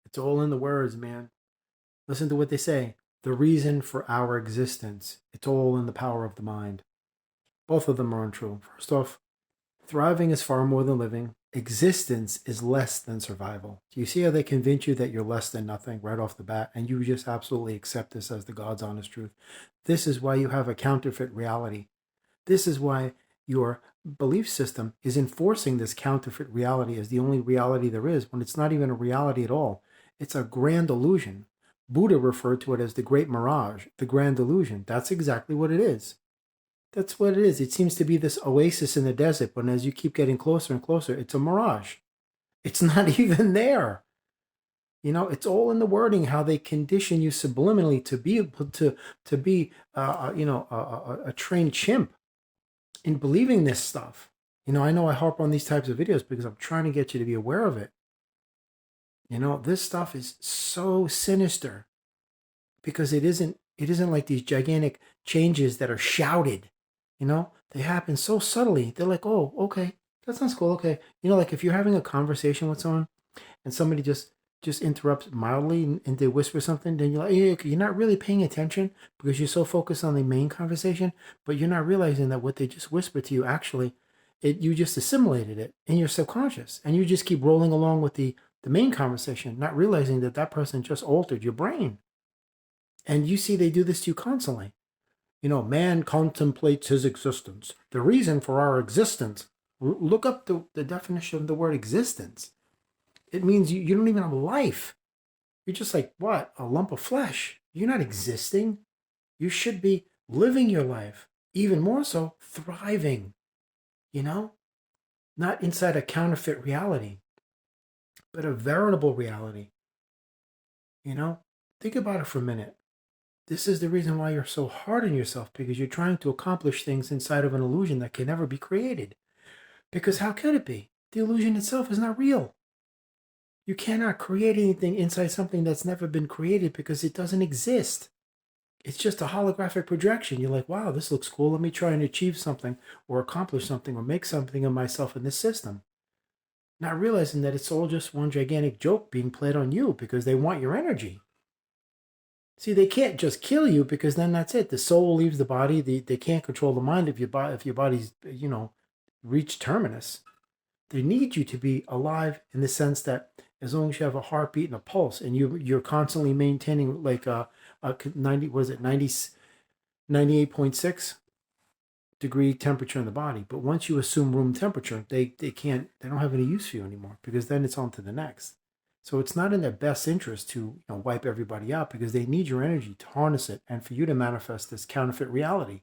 It's all in the words, man. Listen to what they say. The reason for our existence. It's all in the power of the mind. Both of them are untrue. First off, thriving is far more than living. Existence is less than survival. Do you see how they convince you that you're less than nothing right off the bat, and you just absolutely accept this as the God's honest truth? This is why you have a counterfeit reality. This is why your belief system is enforcing this counterfeit reality as the only reality there is, when it's not even a reality at all. It's a grand illusion. Buddha referred to it as the great mirage, the grand illusion. That's exactly what it is. That's what it is. It seems to be this oasis in the desert, but as you keep getting closer and closer, it's a mirage. It's not even there. It's all in the wording, how they condition you subliminally to be able to be, a trained chimp in believing this stuff. I know I harp on these types of videos because I'm trying to get you to be aware of it. This stuff is so sinister because it isn't like these gigantic changes that are shouted. They happen so subtly. They're like, oh, okay, that sounds cool. Okay. Like if you're having a conversation with someone and somebody just interrupts mildly and they whisper something, then you're like, yeah, okay, you're not really paying attention because you're so focused on the main conversation, but you're not realizing that what they just whispered to you, actually, you just assimilated it in your subconscious, and you just keep rolling along with the main conversation, not realizing that that person just altered your brain. And you see they do this to you constantly. Man contemplates his existence. The reason for our existence. Look up the definition of the word existence. It means you don't even have a life. You're just like, what? A lump of flesh. You're not existing. You should be living your life. Even more so, thriving. Not inside a counterfeit reality, but a veritable reality. Think about it for a minute. This is the reason why you're so hard on yourself, because you're trying to accomplish things inside of an illusion that can never be created. Because how could it be? The illusion itself is not real. You cannot create anything inside something that's never been created because it doesn't exist. It's just a holographic projection. You're like, wow, this looks cool. Let me try and achieve something or accomplish something or make something of myself in this system. Not realizing that it's all just one gigantic joke being played on you because they want your energy. See, they can't just kill you because then that's it. The soul leaves the body. They can't control the mind if your body's, reached terminus. They need you to be alive in the sense that as long as you have a heartbeat and a pulse, and you're constantly maintaining like a 98.6 degree temperature in the body. But once you assume room temperature, they don't have any use for you anymore, because then it's on to the next. So it's not in their best interest to wipe everybody out, because they need your energy to harness it and for you to manifest this counterfeit reality.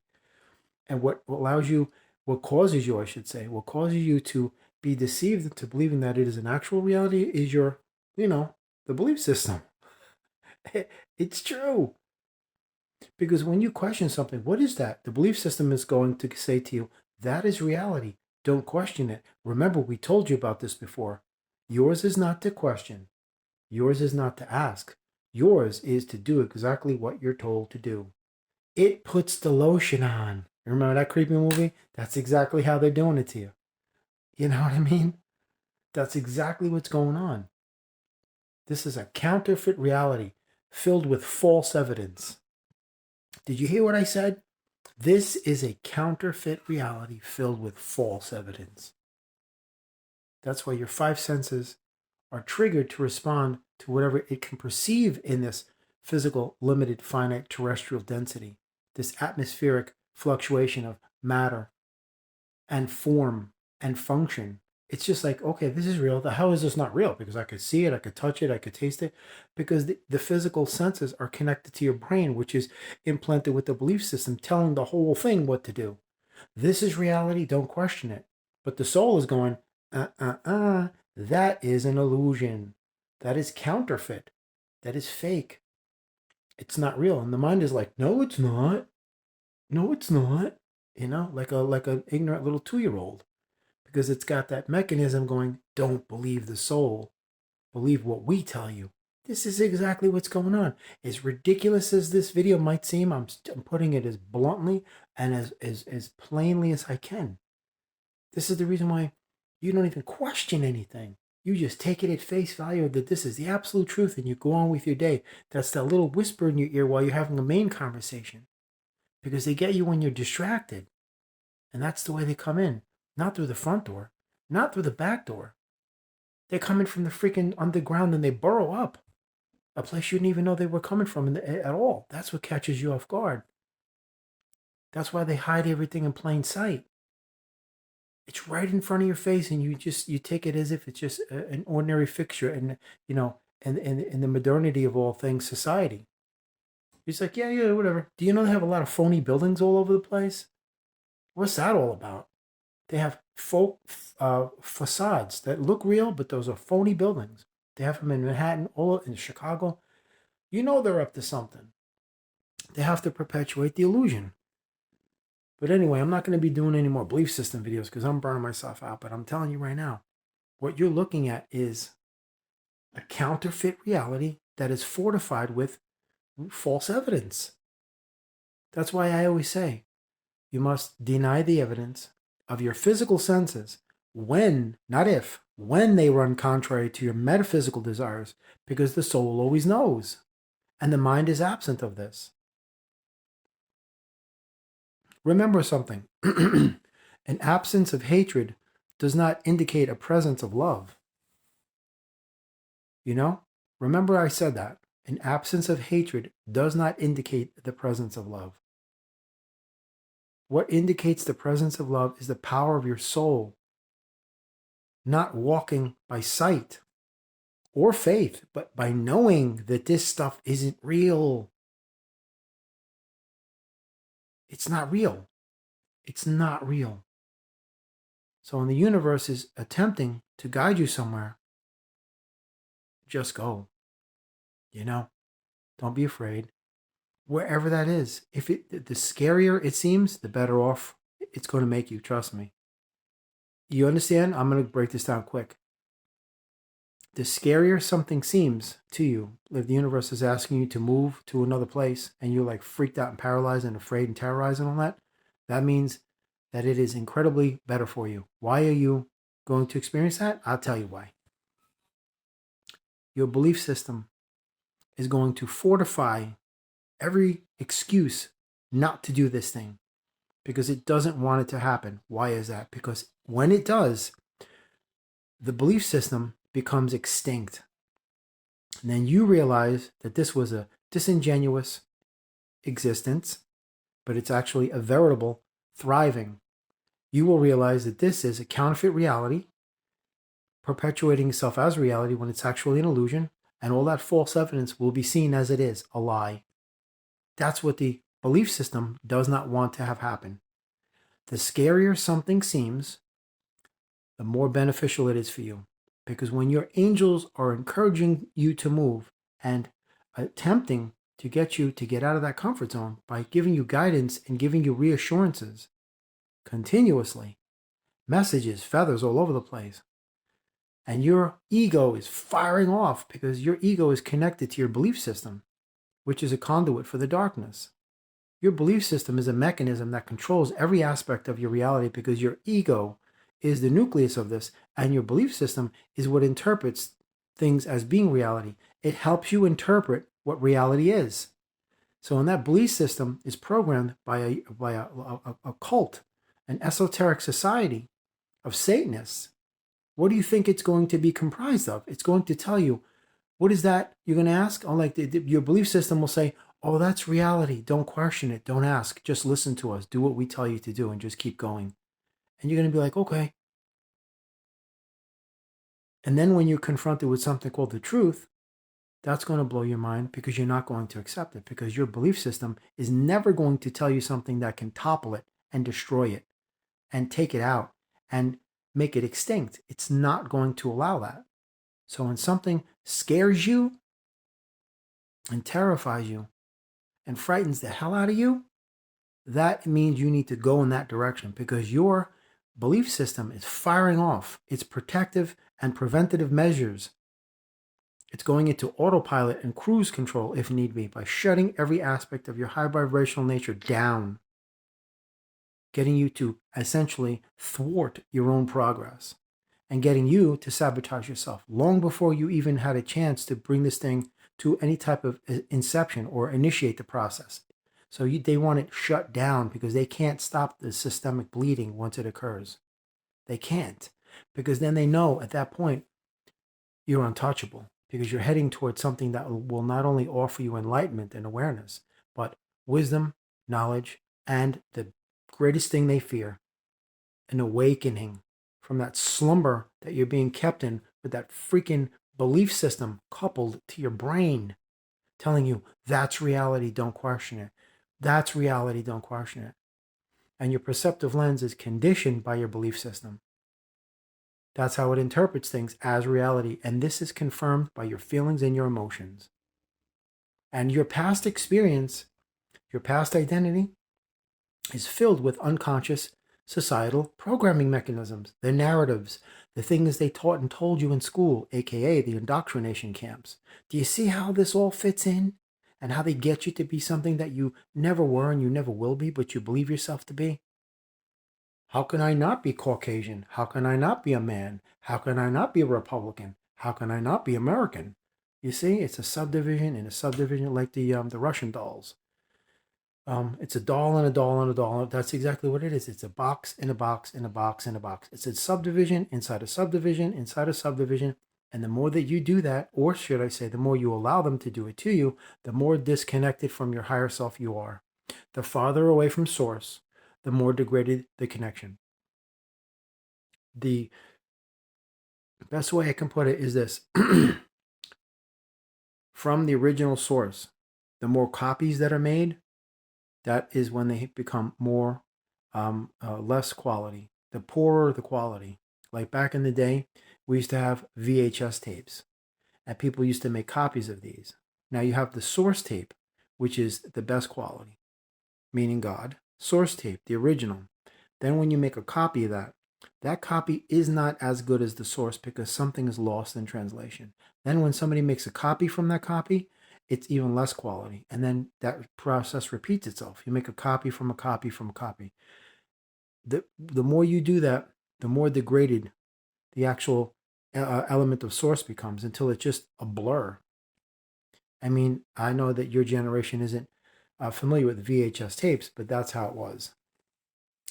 And what causes you to be deceived into believing that it is an actual reality is your, the belief system. It's true. Because when you question something, what is that? The belief system is going to say to you, that is reality. Don't question it. Remember, we told you about this before. Yours is not to question. Yours is not to ask. Yours is to do exactly what you're told to do. It puts the lotion on. Remember that creepy movie? That's exactly how they're doing it to you. You know what I mean? That's exactly what's going on. This is a counterfeit reality filled with false evidence. Did you hear what I said? This is a counterfeit reality filled with false evidence. That's why your five senses are triggered to respond to whatever it can perceive in this physical, limited, finite terrestrial density, this atmospheric fluctuation of matter and form and function. It's just like, okay, this is real. How is this not real? Because I could see it, I could touch it, I could taste it. Because the physical senses are connected to your brain, which is implanted with the belief system, telling the whole thing what to do. This is reality, don't question it. But the soul is going, that is an illusion. That is counterfeit. That is fake. It's not real. And the mind is like, no, it's not. No, it's not. Like an ignorant little 2-year-old. Because it's got that mechanism going, don't believe the soul. Believe what we tell you. This is exactly what's going on. As ridiculous as this video might seem, I'm putting it as bluntly and as plainly as I can. This is the reason why you don't even question anything. You just take it at face value that this is the absolute truth and you go on with your day. That's that little whisper in your ear while you're having a main conversation, because they get you when you're distracted. And that's the way they come in. Not through the front door, not through the back door. They come in from the freaking underground and they burrow up a place you didn't even know they were coming from at all. That's what catches you off guard. That's why they hide everything in plain sight. It's right in front of your face, and you take it as if it's just an ordinary fixture, and in the modernity of all things, society. It's like, yeah, whatever. Do you know they have a lot of phony buildings all over the place? What's that all about? They have facades that look real, but those are phony buildings. They have them in Manhattan, all in Chicago. You know they're up to something. They have to perpetuate the illusion. But anyway, I'm not going to be doing any more belief system videos because I'm burning myself out. But I'm telling you right now, what you're looking at is a counterfeit reality that is fortified with false evidence. That's why I always say you must deny the evidence of your physical senses when, not if, when they run contrary to your metaphysical desires, because the soul always knows, and the mind is absent of this. Remember something. An absence of hatred does not indicate a presence of love. You know? Remember I said that. An absence of hatred does not indicate the presence of love. What indicates the presence of love is the power of your soul, not walking by sight or faith, but by knowing that this stuff isn't real. It's not real. It's not real. So when the universe is attempting to guide you somewhere, just go. Don't be afraid. Wherever that is, the scarier it seems, the better off it's going to make you. Trust me. You understand? I'm going to break this down quick. The scarier something seems to you, if the universe is asking you to move to another place and you're like freaked out and paralyzed and afraid and terrorized and all that, that means that it is incredibly better for you. Why are you going to experience that? I'll tell you why. Your belief system is going to fortify every excuse not to do this thing because it doesn't want it to happen. Why is that? Because when it does, the belief system becomes extinct. And then you realize that this was a disingenuous existence, but it's actually a veritable thriving. You will realize that this is a counterfeit reality, perpetuating itself as reality when it's actually an illusion, and all that false evidence will be seen as it is, a lie. That's what the belief system does not want to have happen. The scarier something seems, the more beneficial it is for you. Because when your angels are encouraging you to move and attempting to get you to get out of that comfort zone by giving you guidance and giving you reassurances continuously, messages, feathers all over the place, and your ego is firing off because your ego is connected to your belief system, which is a conduit for the darkness. Your belief system is a mechanism that controls every aspect of your reality because your ego is the nucleus of this, and your belief system is what interprets things as being reality. It helps you interpret what reality is. So when that belief system is programmed by a cult, an esoteric society of Satanists, what do you think it's going to be comprised of? It's going to tell you, what is that you're going to ask? Oh, like your belief system will say, oh, that's reality. Don't question it. Don't ask. Just listen to us. Do what we tell you to do and just keep going. And you're going to be like, okay. And then when you're confronted with something called the truth, that's going to blow your mind because you're not going to accept it, because your belief system is never going to tell you something that can topple it and destroy it and take it out and make it extinct. It's not going to allow that. So when something scares you and terrifies you and frightens the hell out of you, that means you need to go in that direction because your belief system is firing off its protective and preventative measures. It's going into autopilot and cruise control if need be by shutting every aspect of your high vibrational nature down, getting you to essentially thwart your own progress. and getting you to sabotage yourself long before you even had a chance to bring this thing to any type of inception or initiate the process. So they want it shut down because they can't stop the systemic bleeding once it occurs. They can't, because then they know at that point you're untouchable, because you're heading towards something that will not only offer you enlightenment and awareness, but wisdom, knowledge, and the greatest thing they fear, an awakening from that slumber that you're being kept in with that freaking belief system coupled to your brain telling you that's reality, don't question it. That's reality, don't question it. And your perceptive lens is conditioned by your belief system. That's how it interprets things as reality. And this is confirmed by your feelings and your emotions. And your past experience, your past identity, is filled with unconscious societal programming mechanisms, the narratives, the things they taught and told you in school, aka the indoctrination camps. Do you see how this all fits in? And how they get you to be something that you never were and you never will be, but you believe yourself to be? How can I not be Caucasian? How can I not be a man? How can I not be a Republican? How can I not be American? You see, it's a subdivision and a subdivision like the Russian dolls. It's a doll and a doll and a doll. That's exactly what it is. It's a box in a box in a box in a box. It's a subdivision inside a subdivision inside a subdivision. And the more that you do that, or should I say, the more you allow them to do it to you, the more disconnected from your higher self you are. The farther away from source, the more degraded the connection. The best way I can put it is this. From the original source, the more copies that are made, that is when they become more, less quality. The poorer the quality. Like back in the day, we used to have VHS tapes, and people used to make copies of these. Now you have the source tape, which is the best quality, meaning God. Source tape, the original. Then when you make a copy of that, that copy is not as good as the source because something is lost in translation. Then when somebody makes a copy from that copy, it's even less quality. And then that process repeats itself. You make a copy from a copy from a copy. The more you do that, the more degraded the actual element of source becomes until it's just a blur. I mean, I know that your generation isn't familiar with VHS tapes, but that's how it was.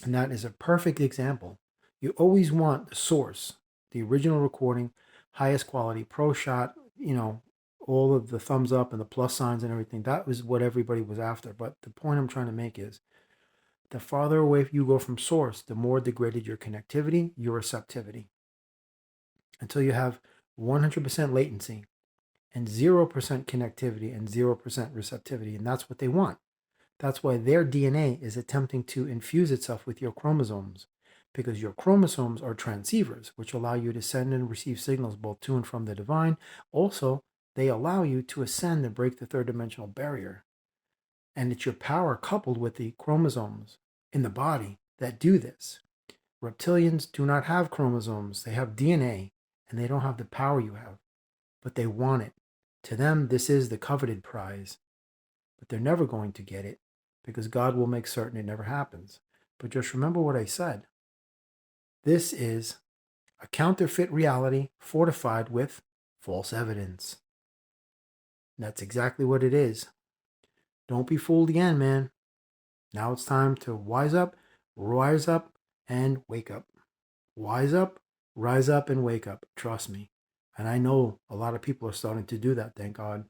And that is a perfect example. You always want the source, the original recording, highest quality, pro shot, all of the thumbs up and the plus signs and everything. That was what everybody was after. But the point I'm trying to make is the farther away you go from source, the more degraded your connectivity, your receptivity. Until you have 100% latency and 0% connectivity and 0% receptivity. And that's what they want. That's why their DNA is attempting to infuse itself with your chromosomes, because your chromosomes are transceivers, which allow you to send and receive signals both to and from the divine. Also, they allow you to ascend and break the third dimensional barrier. And it's your power coupled with the chromosomes in the body that do this. Reptilians do not have chromosomes. They have DNA, and they don't have the power you have, but they want it. To them, this is the coveted prize, but they're never going to get it because God will make certain it never happens. But just remember what I said. This is a counterfeit reality fortified with false evidence. And that's exactly what it is. Don't be fooled again, man. Now it's time to rise up, and wake up. Wise up, rise up, and wake up. Trust me. And I know a lot of people are starting to do that, thank God.